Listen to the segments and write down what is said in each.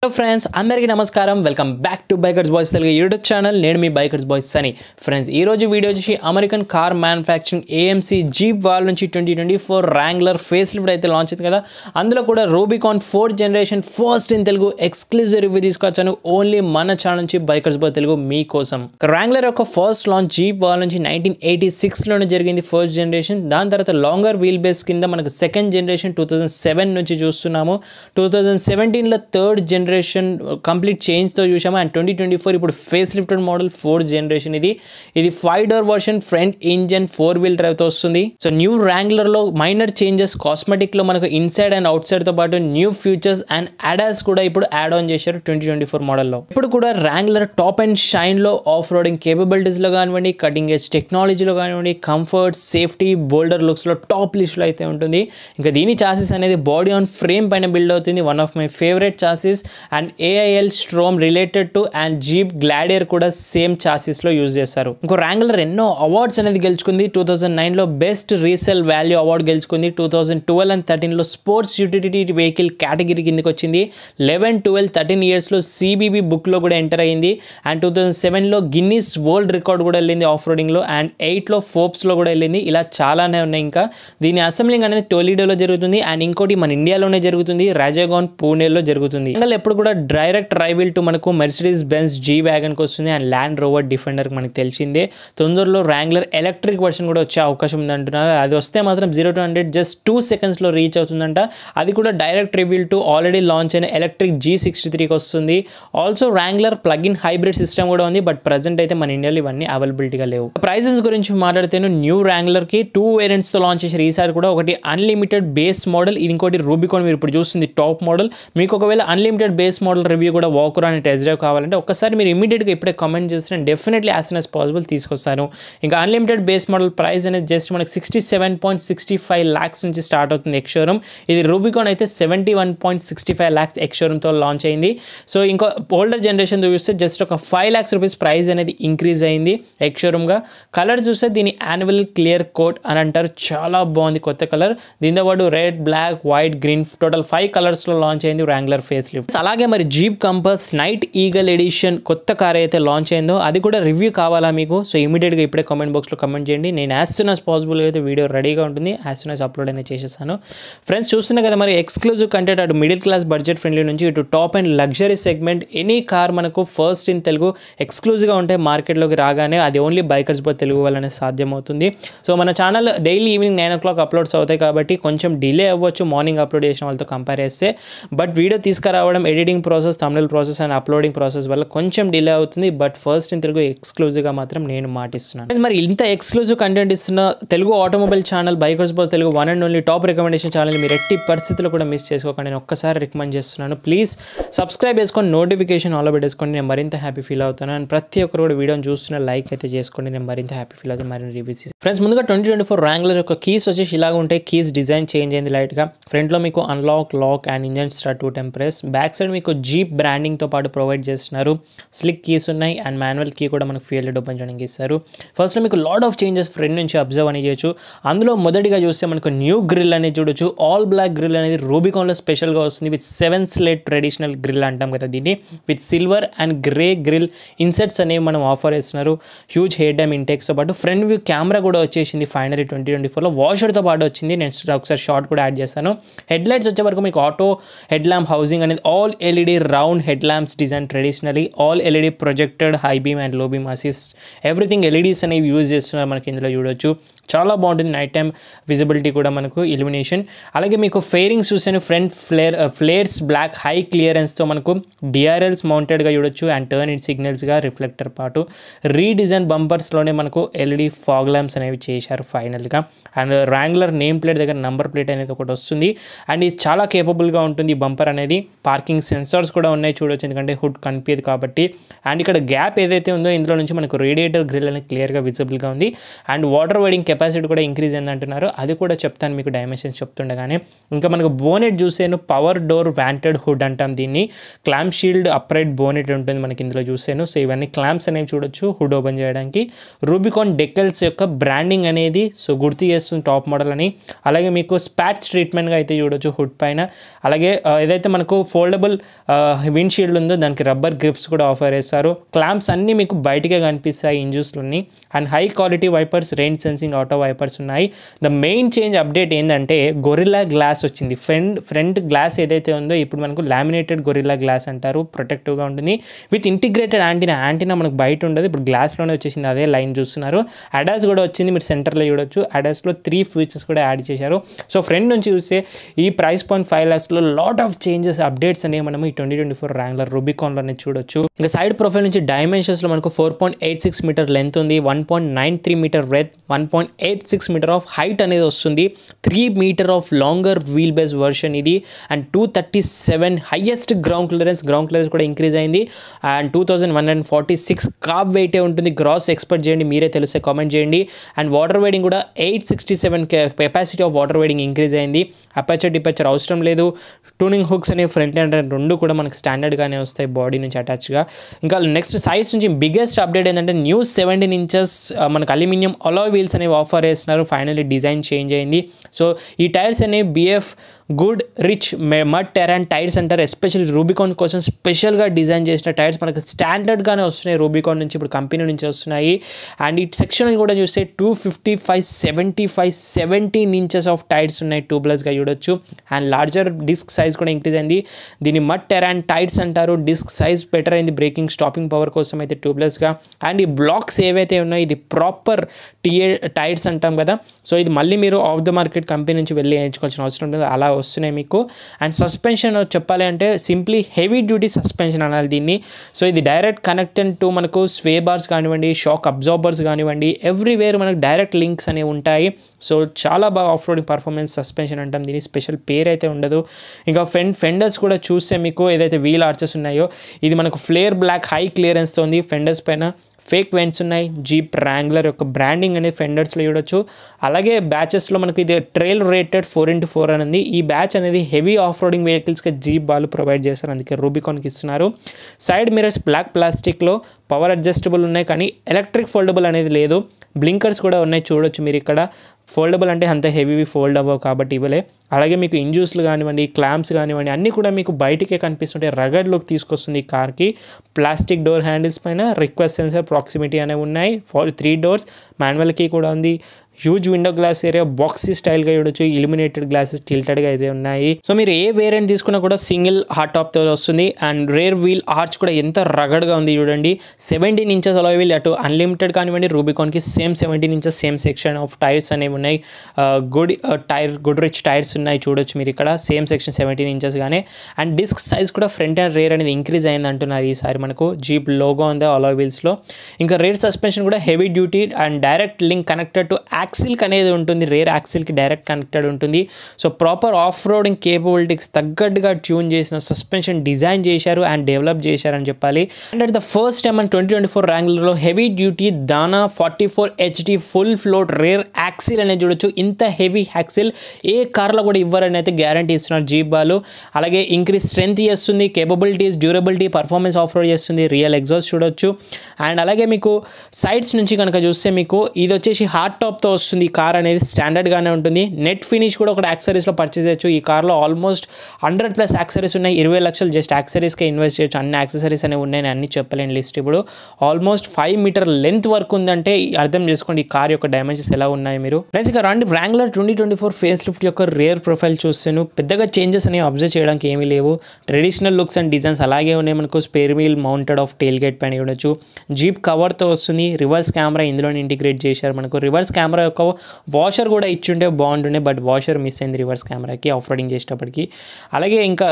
Hello friends, అందరికీ నమస్కారం. Welcome back to bikers boys Telugu YouTube channel. నేను మీ బైకర్స్ బాయ్స్ సని. ఫ్రెండ్స్, ఈరోజు వీడియో వచ్చి American car manufacturing AMC jeep వాళ్ళ నుంచి 2024 ర్యాంగ్లర్ ఫేస్ లిఫ్ట్ అయితే లాంచ్ అయింది కదా. అందులో కూడా రూబికాన్ 4th generation first in Telugu exclusive review తీసుకొచ్చాను ఓన్లీ మన ఛానల్ నుంచి బైకర్స్ బాయ్ తెలుగు మీకోసం. ర్యాంగ్లర్ యొక్క ఫస్ట్ లాంచ్ జీప్ వాళ్ళ నుంచి 1986లోనే జరిగింది ఫస్ట్ జనరేషన్. దాని తర్వాత లాంగర్ వీల్ బేస్ కింద మనకు సెకండ్ జనరేషన్ 2007 నుంచి చూస్తున్నాము. 2017లో థర్డ్ జనరేషన్ కంప్లీట్ చేంజ్తో చూసాము. అండ్ 2024 ఇప్పుడు face lifted model 4th generation. ఇది 5 door version, front engine, 4 wheel డ్రైవ్తో వస్తుంది. సో న్యూ ర్యాంగ్లర్లో మైనర్ చేంజెస్ కాస్మెటిక్లో మనకు ఇన్సైడ్ అండ్ అవుట్ సైడ్తో పాటు న్యూ ఫీచర్స్ అండ్ అడాస్ కూడా ఇప్పుడు యాడ్ ఆన్ చేశారు 2024 మోడల్లో. ఇప్పుడు కూడా ర్యాంగ్లర్ టాప్ అండ్ షైన్లో ఆఫ్ రోడింగ్ కేపబిలిటీస్లో కానివ్వండి, కటింగ్ ఎడ్జ్ టెక్నాలజీలో కానివ్వండి, కంఫర్ట్, సేఫ్టీ, బోల్డర్ లుక్స్లో టాప్ లిస్ట్లో అయితే ఉంటుంది. ఇంకా దీని చాసిస్ అనేది బాడీ ఆన్ ఫ్రేమ్ పైన బిల్డ్ అవుతుంది. One of my favourite chassis. And AIL storm related to and Jeep Gladiator కూడా సేమ్ చాసిస్లో యూజ్ చేస్తారు. ఇంకో ర్యాంగ్లర్ ఎన్నో అవార్డ్స్ అనేది గెలుచుకుంది. 2009లో బెస్ట్ రీసేల్ వాల్యూ అవార్డు గెలుచుకుంది. 2012 అండ్ 13లో స్పోర్ట్స్ యూటిలిటీ వెహికల్ కేటగిరీ కిందకి వచ్చింది. 11, 12, 13 ఇయర్స్లో సిబిబి బుక్లో కూడా ఎంటర్ అయింది. అండ్ 2007లో గిన్నీస్ వరల్డ్ రికార్డ్ కూడా వెళ్ళింది ఆఫ్ రోడింగ్లో. అండ్ 8లో ఫోర్బ్స్లో కూడా వెళ్ళింది. ఇలా చాలానే ఉన్నాయి. ఇంకా దీని అసెంబ్లింగ్ అనేది టోలీడోలో జరుగుతుంది. అండ్ ఇంకోటి మన ఇండియాలోనే జరుగుతుంది, రాజాగాన్ పూణేలో జరుగుతుంది. ఎప్పుడు కూడా డైరెక్ట్ రైవల్ టు మనకు మెర్సిడీస్ బెంజ్ జీ వ్యాగన్కి వస్తుంది. అండ్ ల్యాండ్ రోవర్ డిఫెండర్కి మనకు తెలిసిందే. తొందరలో ర్యాంగ్లర్ ఎలక్ట్రిక్ వర్షన్ కూడా వచ్చే అవకాశం ఉందంటున్నారు. అది వస్తే మాత్రం 0 to 100 జస్ట్ 2 secondsలో రీచ్ అవుతుందంట. అది కూడా direct rival to already launch అయిన ఎలక్ట్రిక్ G63కి వస్తుంది. Also Wrangler plug in hybrid system కూడా ఉంది. బట్ ప్రజెంట్ అయితే మన ఇండియాలో ఇవన్నీ అవైలబిలిటీగా లేవు. ప్రైజెస్ గురించి మాట్లాడితేను న్యూ ర్యాంగ్లర్కి 2 వేరియంట్స్తో లాంచ్ చేశారు. ఈసారి కూడా ఒకటి అన్లిమిటెడ్ బేస్ మోడల్, ఇంకోటి రూబికాన్. మీరు ఇప్పుడు చూస్తుంది టాప్ మోడల్. మీకు ఒకవేళ అన్లిమిటెడ్ బేస్ మోడల్ రివ్యూ కూడా వాకర్ అని టెస్ట్ డ్రైవ్ కావాలంటే ఒక్కసారి మీరు ఇమీడియట్గా ఇప్పుడే కామెంట్ చేస్తే నేను definitely as soon as possible తీసుకొస్తాను. ఇంకా అన్లిమిటెడ్ బేస్ మోడల్ ప్రైస్ అనేది జస్ట్ మనకి 67.65 lakhs నుంచి స్టార్ట్ అవుతుంది ఎక్స్ షోరూమ్. ఇది రూబికాన్ అయితే 71.65 lakhs ఎక్స్ షోరూమ్తో లాంచ్ అయింది. సో ఇంకా ఓల్డర్ జనరేషన్ చూస్తే జస్ట్ ఒక 5 lakhs rupees ప్రైస్ అనేది ఇంక్రీజ్ అయింది ఎక్స్ షోరూమ్గా. కలర్ చూస్తే దీని యాన్యువల్ క్లియర్ కోట్ అని అంటారు. చాలా బాగుంది కొత్త కలర్. దీంతో పాటు red, black, white, green total 5 కలర్స్లో లాంచ్ అయింది ర్యాంగ్లర్ ఫేస్ లిఫ్ట్. అలాగే మరి Jeep Compass Night Eagle edition కొత్త కార్ అయితే లాంచ్ అయిందో అది కూడా రివ్యూ కావాలా మీకు? సో ఇమీడియట్గా ఇప్పుడే కామెంట్ బాక్స్లో కామెంట్ చేయండి. నేను యాజ్ సూన్ యాజ్ పాసిబుల్ అయితే వీడియో రెడీగా ఉంటుంది. యాజ్ సూన్ యాజ్ అప్లోడ్ అనేది చేసేస్తాను. ఫ్రెండ్స్, చూస్తున్నా కదా మరి ఎక్స్క్లూజివ్ కంటెంట్ అటు మిడిల్ క్లాస్ బడ్జెట్ ఫ్రెండ్లీ నుంచి ఇటు top and luxury segment any car మనకు ఫస్ట్ ఇన్ తెలుగు ఎక్స్క్లూజివ్గా ఉంటే మార్కెట్లోకి రాగానే అది ఓన్లీ బైకర్స్ బాయ్ తెలుగు వల్లనే సాధ్యమవుతుంది. సో మన channel daily evening 9 o'clock uploads అవుతాయి కాబట్టి కొంచెం డిలే అవ్వచ్చు మార్నింగ్ అప్లోడ్ చేసిన వాళ్ళతో కంపేర్ చేస్తే. బట్ వీడియో తీసుకురావడం, editing process, thumbnail process and uploading process వల్ల కొంచెం డిలే అవుతుంది. బట్ ఫస్ట్ ఇన్ తెలుగు ఎక్స్క్లూజివ్గా మాత్రం నేను మాటిస్తున్నాను. మరి ఇంత ఎక్స్క్లూజివ్ కంటెంట్ ఇస్తున్న Telugu automobile channel bikers boy Telugu one and only top recommendation channel మీరు ఎట్టి పరిస్థితుల్లో కూడా మిస్ చేసుకోకండి. నేను ఒక్కసారి రికమెండ్ చేస్తున్నాను. ప్లీజ్ సబ్స్క్రైబ్ చేసుకొని నోటిఫికేషన్ ఆల్ పెట్టేసుకోండి. నేను మరింత హ్యాపీ ఫీల్ అవుతాను. అండ్ ప్రతి ఒక్కరు కూడా వీడియోని చూస్తున్న లైక్ అయితే చేసుకోండి. నేను మరింత హ్యాపీ ఫీల్ అవుతాను మరిన్ని రివ్యూస్. ఫ్రెండ్స్, ముందుగా 2024 ర్యాంగ్లర్ యొక్క కీస్ వచ్చేసి ఇలాగ ఉంటాయి. కీస్ డిజైన్ చేంజ్ అయింది లైట్గా. ఫ్రంట్లో మీకు unlock, lock and engine start 2 time press. Back side మీకు జీప్ బ్రాండింగ్తో పాటు ప్రొవైడ్ చేస్తున్నారు. స్లిక్ కీస్ ఉన్నాయి అండ్ మాన్యువల్ కీ కూడా మనకు ఫ్యూయల్ ఓపెన్ చేయడానికి ఇస్తారు. ఫస్ట్లో మీకు లాట్ ఆఫ్ చేంజెస్ ఫ్రంట్ నుంచి అబ్జర్వ్ అని చేయొచ్చు. అందులో మొదటిగా చూస్తే మనకు న్యూ గ్రిల్ అనేది చూడొచ్చు. ఆల్ బ్లాక్ గ్రిల్ అనేది రూబికాన్లో స్పెషల్గా వస్తుంది. విత్ 7 slate ట్రెడిషనల్ గ్రిల్ అంటాం కదా దీన్ని. With silver and grey grill insets అనేవి మనం ఆఫర్ చేస్తున్నారు. హ్యూజ్ హెడ్ డ్యామ్ ఇంటెక్స్తో పాటు ఫ్రంట్ వ్యూ కెమెరా కూడా వచ్చేసింది ఫైనలీ 2024లో. వాషర్తో పాటు వచ్చింది. నేను ఒకసారి షార్ట్ కూడా యాడ్ చేస్తాను. హెడ్ లైట్స్ వచ్చే వరకు మీకు ఆటో హెడ్ ల్యాంప్ హౌసింగ్ అనేది all LED round head lamps design traditionally. All LED projected high beam and లో బీమ్ అసిస్ట్ ఎవ్రీథింగ్ ఎల్ఈడీస్ అనేవి యూజ్ చేస్తున్నారు మనకి ఇందులో చూడొచ్చు. చాలా బాగుంటుంది. నైట్ టైం విజిబిలిటీ కూడా మనకు ఇల్యూమినేషన్. అలాగే మీకు ఫెయిరింగ్స్ చూసాను. ఫ్రంట్ ఫ్లేర్స్ బ్లాక్ హై క్లియరెన్స్తో మనకు డిఆర్ఎల్స్ మౌంటెడ్గా చూడొచ్చు. అండ్ టర్న్ ఇన్ సిగ్నల్స్గా రిఫ్లెక్టర్ పాటు రీడిజైన్ బంపర్స్లోనే మనకు ఎల్ఈడి ఫాగ్ ల్యాంప్స్ అనేవి చేశారు ఫైనల్గా. అండ్ ర్యాంగ్లర్ నేమ్ ప్లేట్ దగ్గర నంబర్ ప్లేట్ అనేది ఒకటి వస్తుంది. అండ్ ఇది చాలా కేపబుల్గా ఉంటుంది బంపర్ అనేది. పార్కింగ్ సెన్సార్స్ కూడా ఉన్నాయి చూడొచ్చు, ఎందుకంటే హుడ్ కనిపించదు కాబట్టి. అండ్ ఇక్కడ గ్యాప్ ఏదైతే ఉందో ఇందులో నుంచి మనకు రేడియేటర్ గ్రిల్ అనేది క్లియర్గా విజిబుల్గా ఉంది. అండ్ వాటర్ వైడింగ్ కెపాసిటీ కూడా ఇంక్రీజ్ అయింది అంటున్నారు. అది కూడా చెప్తాను మీకు డైమెన్షన్స్ చెప్తుండగానే. ఇంకా మనకు బోనెట్ చూసాను, పవర్ డోర్ వ్యాంటెడ్ హుడ్ అంటాం దీన్ని. క్లాంప్ షీల్డ్ అప్రైట్ బోనెట్ ఉంటుంది మనకి ఇందులో చూసాను. సో ఇవన్నీ క్లాంప్స్ అనేవి చూడొచ్చు హుడ్ ఓపెన్ చేయడానికి. రూబికాన్ డెకల్స్ యొక్క బ్రాండింగ్ అనేది సో గుర్తు చేస్తుంది టాప్ మోడల్ అని. అలాగే మీకు స్పాట్స్ ట్రీట్మెంట్గా అయితే చూడొచ్చు హుడ్ పైన. అలాగే ఏదైతే మనకు ఫోల్డబుల్ విండ్షీల్డ్ ఉందో దానికి రబ్బర్ గ్రిప్స్ కూడా ఆఫర్ చేస్తారు. క్లాంప్స్ అన్నీ మీకు బయటకే కనిపిస్తాయి ఇంజూస్లోని. And high quality wipers, rain sensing auto wipers ఉన్నాయి. ద మెయిన్ చేంజ్ అప్డేట్ ఏంటంటే గొరిల్లా గ్లాస్ వచ్చింది. ఫ్రంట్ గ్లాస్ ఏదైతే ఉందో ఇప్పుడు మనకు లామినేటెడ్ గొరిల్లా గ్లాస్ అంటారు. ప్రొటెక్టివ్గా ఉంటుంది విత్ ఇంటిగ్రేటెడ్ యాంటీనా మనకు బయట ఉండదు, ఇప్పుడు గ్లాస్లోనే వచ్చేసింది. అదే లైన్ చూస్తున్నారు. అడాస్ కూడా వచ్చింది, మీరు సెంటర్లో చూడొచ్చు. అడాస్లో 3 ఫీచర్స్ కూడా యాడ్ చేశారు. సో ఫ్రంట్ నుంచి చూస్తే ఈ ప్రైస్ పాయింట్ 5 lakhsలో లాట్ ఆఫ్ చేంజెస్ అప్డేట్స్ అనేవి మనం ఈ 2024 Wrangler రూబికాన్లోనే చూడొచ్చు. ఇంకా సైడ్ ప్రొఫైల్ నుంచి డైమెన్షన్స్లో మనకు 4.86 మీటర్ లెంత్ ఉంది, 1.93 metre breadth, 1.86 metre of height అనేది వస్తుంది, 3 metre of longer wheel base version ఇది. అండ్ 237 హైయెస్ట్ గ్రౌండ్ క్లియరెన్స్ కూడా ఇంక్రీజ్ అయింది. అండ్ 2146 కార్బ్ వెయిటే ఉంటుంది. గ్రాస్ ఎక్స్పెక్ట్ చేయండి, మీరే తెలిస్తే కామెంట్ చేయండి. అండ్ వాటర్ వెయిడింగ్ కూడా 867 capacity of water wading increase అయింది. అపర్చర్ డిపర్చర్ అవసరం లేదు. ట్యూనింగ్ హుక్స్ అనేవి ఫ్రంట్ అండ్ రెండు కూడా మనకి స్టాండర్డ్గానే వస్తాయి బాడీ నుంచి అటాచ్గా. ఇంకా నెక్స్ట్ సైజ్ నుంచి బిగ్గెస్ట్ అప్డేట్ ఏంటంటే న్యూ 17 inches మనకు అల్యూమినియం అలాయ్ వీల్స్ అనేవి ఆఫర్ చేస్తున్నారు. ఫైనల్లీ డిజైన్ చేంజ్ అయింది. సో ఈ టైర్స్ అనేవి BF Goodrich mud terrain tyres అంటారు. ఎస్పెషల్లీ రూబికాన్ కోసం స్పెషల్గా డిజైన్ చేసిన టైర్స్ మనకు స్టాండర్డ్గానే వస్తున్నాయి రూబికాన్ నుంచి, ఇప్పుడు కంపెనీ నుంచి వస్తున్నాయి. అండ్ ఈ సెక్షన్ కూడా చూస్తే 255, 75, 17 inches ఆఫ్ టైర్స్ ఉన్నాయి, ట్యూబ్లెస్గా చూడొచ్చు. అండ్ లార్జర్ డిస్క్ సైజ్ కూడా ఇంక్రీజ్ అయింది. దీన్ని మడ్ టెరాన్ టైర్స్ అంటారు. డిస్క్ సైజ్ బెటర్ అయింది బ్రేకింగ్ స్టాపింగ్ పవర్ కోసం అయితే ట్యూబ్లెస్గా. అండ్ ఈ బ్లాక్స్ ఏవైతే ఉన్నాయో ఇది ప్రాపర్ టీఏ టైర్స్ అంటాం కదా. సో ఇది మళ్ళీ మీరు ఆఫ్ ద మార్కెట్ కంపెనీ నుంచి వెళ్ళి వేయించుకోవాల్సిన అవసరం లేదు, అలా వస్తున్నాయి మీకు. అండ్ సస్పెన్షన్ చెప్పాలి అంటే సింప్లీ హెవీ డ్యూటీ సస్పెన్షన్ అనాలి దీన్ని. సో ఇది డైరెక్ట్ కనెక్టెడ్ టు మనకు స్వే బార్స్ కానివ్వండి, షాక్ అబ్జార్బర్స్ కానివ్వండి, ఎవ్రీవేర్ మనకు డైరెక్ట్ లింక్స్ అనేవి ఉంటాయి. సో చాలా బాగా ఆఫ్ రోడింగ్ పర్ఫార్మెన్స్ సస్పెన్షన్ అంటాం దీని, స్పెషల్ పేరు అయితే ఉండదు. ఇంకా ఫెండర్స్ కూడా చూస్తే మీకు ఏదైతే వీల్ ఆర్చెస్ ఉన్నాయో ఇది మనకు ఫ్లేర్ బ్లాక్ హై క్లియరెన్స్తో ఉంది. ఫెండర్స్ పైన ఫేక్ వెంట్స్ ఉన్నాయి. జీప్ ర్యాంగ్లర్ యొక్క బ్రాండింగ్ అనేది ఫెండర్స్లో చూడొచ్చు. అలాగే బ్యాచెస్లో మనకు ఇది ట్రైల్ రేటెడ్ 4x4 అని ఉంది. ఈ బ్యాచ్ అనేది హెవీ ఆఫ్ రోడింగ్ వెహికల్స్కి జీప్ వాళ్ళు ప్రొవైడ్ చేస్తారు, అందుకే రూబికాన్కి ఇస్తున్నారు. సైడ్ మిరర్స్ బ్లాక్ ప్లాస్టిక్లో పవర్ అడ్జస్టబుల్ ఉన్నాయి, కానీ ఎలక్ట్రిక్ ఫోల్డబుల్ అనేది లేదు. బ్లింకర్స్ కూడా ఉన్నాయి చూడొచ్చు మీరు ఇక్కడ. ఫోల్డబుల్ అంటే అంత హెవీ ఫోల్డ్ అవ్వవు కాబట్టి ఇవ్వలే. అలాగే మీకు ఇంజూస్లు కానివ్వండి, క్లాంప్స్ కానివ్వండి అన్నీ కూడా మీకు బయటికే కనిపిస్తుంటే రగడ్ లుక్ తీసుకొస్తుంది ఈ కార్కి. ప్లాస్టిక్ డోర్ హ్యాండిల్స్ పైన రిక్వెస్ట్ సెన్సర్, ప్రాక్సిమిటీ అనేవి ఉన్నాయి. 3 doors, మాన్యువల్ కీ కూడా ఉంది. Huge window glass area, boxy స్టైల్గా చూడొచ్చు. ఇల్యూమినేటెడ్ గ్లాసెస్ టిల్టెడ్గా అయితే ఉన్నాయి. సో మీరు ఏ వేరియంట్ తీసుకున్నా కూడా సింగిల్ హార్డ్ టాప్తో వస్తుంది. అండ్ రేర్ వీల్ ఆర్చ్ కూడా ఎంత రగడ్గా ఉంది చూడండి. 17 inches అలాయ్ వీల్, అటు అన్లిమిటెడ్ కానివ్వండి రూబికాన్కి same 17 inches same section of tyres అనేవి ఉన్నాయి. గుడ్ రిచ్ టైర్స్ ఉన్నాయి చూడొచ్చు మీరు ఇక్కడ, సేమ్ సెక్షన్ 17 inches గానే. అండ్ డిస్క్ సైజ్ కూడా ఫ్రంట్ అండ్ రేర్ అనేది ఇంక్రీజ్ అయింది అంటున్నారు ఈసారి మనకు. జీప్ లోగో ఉంది అలాయ్ వీల్స్లో. ఇంకా రేర్ సస్పెన్షన్ కూడా heavy duty and direct link connected to యాక్సిల్కి అనేది ఉంటుంది. రేర్ యాక్సిల్కి డైరెక్ట్ కనెక్టెడ్ ఉంటుంది. సో ప్రాపర్ ఆఫ్ రోడింగ్ కేపబిలిటీకి తగ్గట్టుగా ట్యూన్ చేసిన సస్పెన్షన్ డిజైన్ చేశారు అండ్ డెవలప్ చేశారని చెప్పాలి. And at the first time మన 2024 Wranglerలో heavy duty Dana 44 HD full float rear axle అనేది చూడొచ్చు. ఇంత హెవీ యాక్సిల్ ఏ కార్లో కూడా ఇవ్వరని అయితే గ్యారంటీ ఇస్తున్నారు జీప్ వాళ్ళు. అలాగే ఇంక్రీజ్ స్ట్రెంత్ చేస్తుంది, capabilities, durability, performance of road చేస్తుంది. రియల్ ఎగ్జాస్ట్ చూడొచ్చు. అండ్ అలాగే మీకు సైడ్స్ నుంచి కనుక చూస్తే మీకు ఇది వచ్చేసి హార్డ్ టాప్తో వస్తుంది. ఈ కార్ అనేది స్టాండర్డ్గానే ఉంటుంది. నెట్ ఫినిష్ కూడా ఒక యాక్సరీస్లో పర్చేస్ చేయొచ్చు. ఈ కార్లో ఆల్మోస్ట్ 100+ యాక్సరీస్ ఉన్నాయి. 20 లక్షలు జస్ట్ యాక్సరీస్కే ఇన్వెస్ట్ చేయొచ్చు. అన్ని యాక్సెసరీస్ అనేవి ఉన్నాయి, అన్ని చెప్పలేని లిస్ట్. ఇప్పుడు ఆల్మోస్ట్ 5 మీటర్ లెంత్ వరకు ఉందంటే అర్థం చేసుకోండి ఈ కార్ యొక్క డైమెన్షన్స్ ఎలా ఉన్నాయి మీరు. ఫ్రెండ్స్ ఇక రండి Wrangler 2024 ఫేస్ లిఫ్ట్ యొక్క రేర్ ప్రొఫైల్ చూస్తాను. పెద్దగా చేంజెస్ అనేవి అబ్జర్వ్ చేయడానికి ఏమీ లేవు. ట్రెడిషనల్ లుక్స్ అండ్ డిజైన్స్ అలాగే ఉన్నాయి. మనకు spare wheel mounted of tail gate పైన చూడొచ్చు. జీప్ కవర్తో వస్తుంది. రివర్స్ కెమెరా ఇందులోనే ఇంటిగ్రేట్ చేశారు. మనకు రివర్స్ కెమెరా యొక్క వాషర్ కూడా ఇచ్చుంటే బాగుంటుండే, బట్ వాషర్ మిస్ అయింది రివర్స్ కెమెరాకి ఆఫ్ రోడింగ్ చేసేటప్పటికి. అలాగే ఇంకా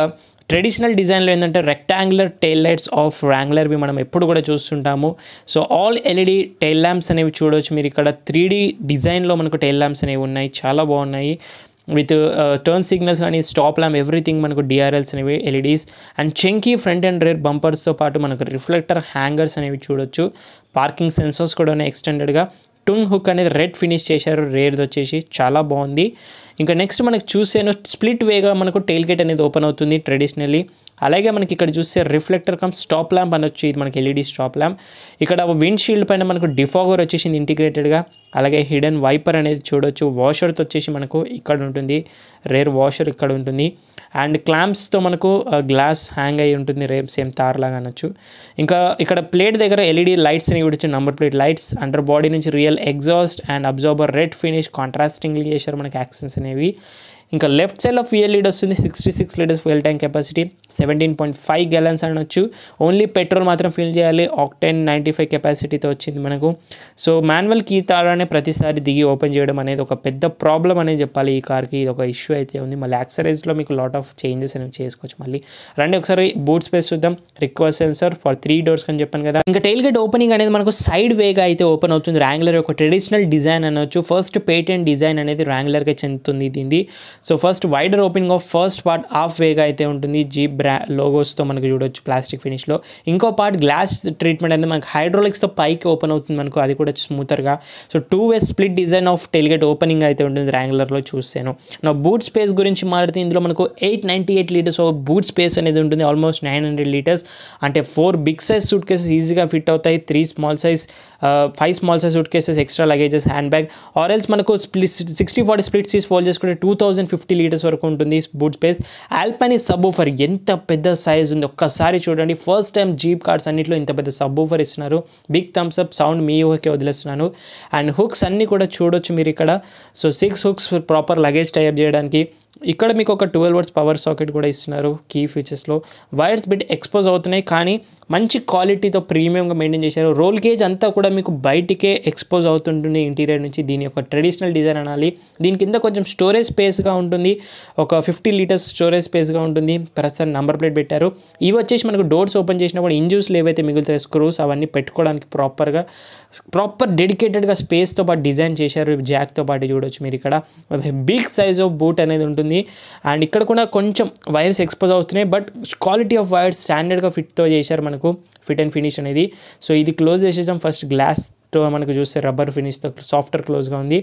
ట్రెడిషనల్ డిజైన్లో ఏంటంటే రెక్టాంగులర్ టెయిల్ లైట్స్ ఆఫ్ Wranglerవి మనం ఎప్పుడు కూడా చూస్తుంటాము. So all LED tail lamps అనేవి చూడవచ్చు మీరు ఇక్కడ. 3D డిజైన్లో మనకు టెయిల్ ల్యాంప్స్ అనేవి ఉన్నాయి, చాలా బాగున్నాయి. విత్ టర్న్ సిగ్నల్స్ కానీ స్టాప్ ల్యాంప్ ఎవ్రీథింగ్ మనకు DRLs అనేవి LEDs. And chunky front and rear బంపర్స్తో పాటు మనకు రిఫ్లెక్టర్ హ్యాంగర్స్ అనేవి చూడొచ్చు. పార్కింగ్ సెన్సర్స్ కూడా ఉన్నాయి ఎక్స్టెండెడ్గా. టుంగ్ హుక్ అనేది రెడ్ ఫినిష్ చేశారు, రేర్ది వచ్చేసి చాలా బాగుంది. ఇంకా నెక్స్ట్ మనకు చూసాను స్ప్లిట్ వేగా మనకు టెయిల్ గేట్ అనేది ఓపెన్ అవుతుంది ట్రెడిషనల్లీ. అలాగే మనకి ఇక్కడ చూస్తే రిఫ్లెక్టర్ కమ్ స్టాప్ ల్యాంప్ అనొచ్చు, ఇది మనకి ఎల్ఈడి స్టాప్ ల్యాంప్. ఇక్కడ విండ్ షీల్డ్ పైన మనకు డిఫాగర్ వచ్చేసింది ఇంటిగ్రేటెడ్గా. అలాగే హిడెన్ వైపర్ అనేది చూడొచ్చు. వాషర్తో వచ్చేసి మనకు ఇక్కడ ఉంటుంది, రేర్ వాషర్ ఇక్కడ ఉంటుంది. అండ్ క్లాంప్స్తో మనకు గ్లాస్ హ్యాంగ్ అయ్యి ఉంటుంది, రేపు సేమ్ తార్ లాగా అనొచ్చు. ఇంకా ఇక్కడ ప్లేట్ దగ్గర ఎల్ఈడి లైట్స్ని చూడొచ్చు, number plate lights. Under body నుంచి real exhaust and absorber red finish contrastingly చేశారు మనకి యాక్సెన్స్ అనేవి. ఇంకా left side of fuel lid వస్తుంది, 66 litres fuel tank capacity, 17.5 gallons అనొచ్చు. ఓన్లీ పెట్రోల్ మాత్రం ఫిల్ చేయాలి. ఆక్టేన్ 95 కెపాసిటీతో వచ్చింది మనకు. సో మాన్యువల్ కీ తారానే ప్రతిసారి దిగి ఓపెన్ చేయడం అనేది ఒక పెద్ద ప్రాబ్లం అనేది చెప్పాలి ఈ కార్కి. ఇది ఒక ఇష్యూ అయితే ఉంది. మళ్ళీ యాక్సరీస్లో మీకు లాట్ ఆఫ్ చేంజెస్ అనేవి చేసుకోవచ్చు. మళ్ళీ రండి ఒకసారి బూట్ స్పేస్ చూద్దాం. రిక్వెస్ట్ సెన్సర్ ఫర్ 3 doors అని చెప్పాను కదా. ఇంకా టెయిల్ గేట్ ఓపెనింగ్ అనేది మనకు సైడ్ వేగా అయితే ఓపెన్ అవుతుంది. ర్యాంగ్లర్ ఒక ట్రెడిషనల్ డిజైన్ అనొచ్చు. ఫస్ట్ పేటెంట్ డిజైన్ అనేది ర్యాంగ్లర్గా చెందుతుంది దీన్ని. So first wider opening of first part half వేగా అయితే ఉంటుంది, జీప్ లోగోస్తో మనకు చూడొచ్చు ప్లాస్టిక్ ఫినిష్లో. ఇంకో పార్ట్ గ్లాస్ ట్రీట్మెంట్ అనేది మనకు హైడ్రాలిక్స్తో పైకి ఓపెన్ అవుతుంది మనకు, అది కూడా స్మూతర్గా. So 2-way split design of tail gate opening అయితే ఉంటుంది ర్యాంగ్లర్లో చూసాను. నా బూట్ స్పేస్ గురించి మాట్లాడితే ఇందులో మనకు 898 లీటర్స్ ఆఫ్ బూట్ స్పేస్ అనేది ఉంటుంది, ఆల్మోస్ట్ 900 లీటర్స్. అంటే 4 బిగ్ సైజ్ సూట్ కేసెస్ ఈజీగా ఫిట్ అవుతాయి, 3 small size 5 small size suitcases, extra luggages, hand bag. ఆర్ఎల్స్ మనకు 60-40 స్ప్లిట్ సీస్ ఫోల్డ్ చేసుకుంటే 2050 లీటర్స్ వరకు ఉంటుంది బూట్ స్పేస్. ఆల్పైన్ సబ్వూఫర్ ఎంత పెద్ద సైజ్ ఉంది ఒక్కసారి చూడండి. ఫస్ట్ టైం జీప్ కార్స్ అన్నింటిలో ఇంత పెద్ద సబ్వూఫర్ ఇస్తున్నారు. బిగ్ థమ్స్ అప్, సౌండ్ మీ ఊహకే వదిలేస్తున్నాను. అండ్ హుక్స్ అన్నీ కూడా చూడొచ్చు మీరు ఇక్కడ. So 6 hooks proper luggage type చేయడానికి. ఇక్కడ మీకు ఒక 12 volts పవర్ సాకెట్ కూడా ఇస్తున్నారు కీ ఫీచర్స్లో. వైర్స్ బిట్ ఎక్స్పోజ్ అవుతున్నాయి కానీ మంచి క్వాలిటీతో ప్రీమియంగా మెయింటైన్ చేశారు. రోల్ కేజ్ అంతా కూడా మీకు బయటికే ఎక్స్పోజ్ అవుతుంటుంది ఇంటీరియర్ నుంచి. దీని యొక్క ట్రెడిషనల్ డిజైన్ అనాలి. దీని కింద కొంచెం స్టోరేజ్ స్పేస్గా ఉంటుంది, ఒక 50 లీటర్స్ స్టోరేజ్ స్పేస్గా ఉంటుంది. ప్రస్తుతం నంబర్ ప్లేట్ పెట్టారు. ఇవి వచ్చేసి మనకు డోర్స్ ఓపెన్ చేసినప్పుడు ఇంజూస్లు ఏవైతే మిగులుతాయి స్క్రూస్ అవన్నీ పెట్టుకోవడానికి ప్రాపర్ డెడికేటెడ్గా స్పేస్తో పాటు డిజైన్ చేశారు. జాక్తో పాటు చూడొచ్చు మీరు ఇక్కడ. బిగ్ సైజ్ ఆఫ్ బూట్ అనేది ఉంటుంది. అండ్ ఇక్కడ కూడా కొంచెం వైర్స్ ఎక్స్పోజ్ అవుతున్నాయి, బట్ క్వాలిటీ ఆఫ్ వైర్స్ స్టాండర్డ్గా ఫిట్తో చేశారు మనకు, ఫిట్ అండ్ ఫినిష్ అనేది. సో ఇది క్లోజ్ చేసేసాం. ఫస్ట్ గ్లాస్తో మనకు చూస్తే రబ్బర్ ఫినిష్తో సాఫ్ట్వేర్ క్లోజ్గా ఉంది.